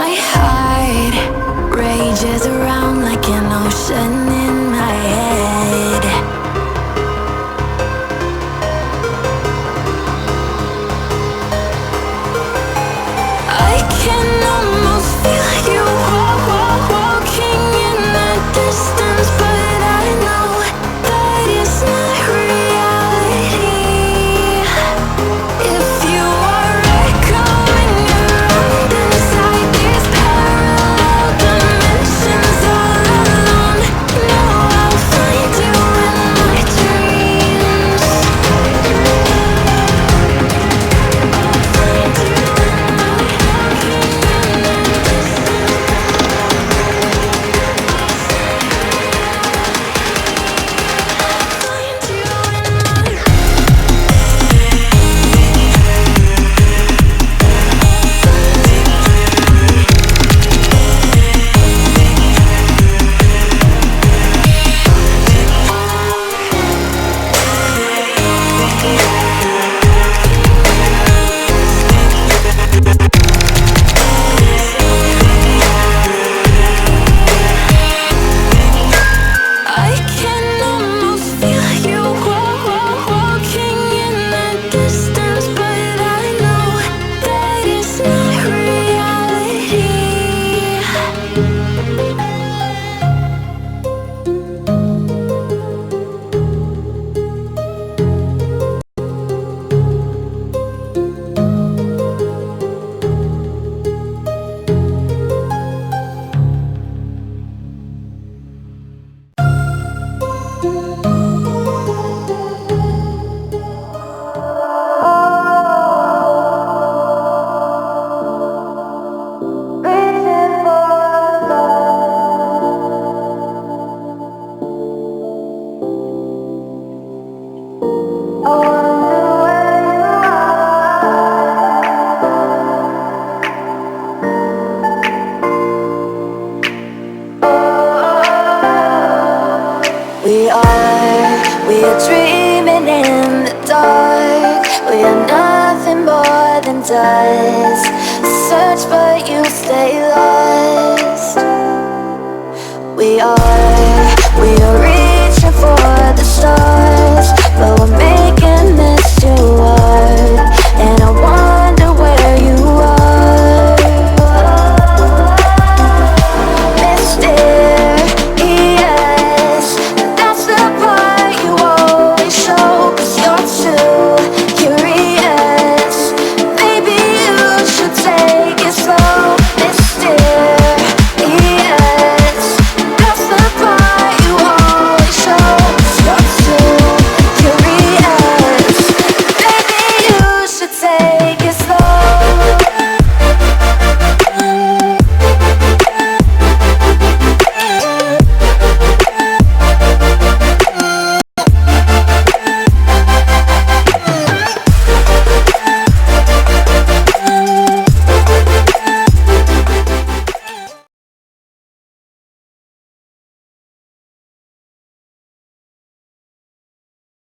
My heart rages around like an ocean in my head. I can almost feel you walking in the distance, but I know that it's not reality. If you are echoing around inside these parallel dimensions all alone, know I'll find you in my dreams. I'll find you in my walking in the I can almost feel you walking in the distance, but I know that it's not reality. We are dreaming in the dark. We are nothing more than dust.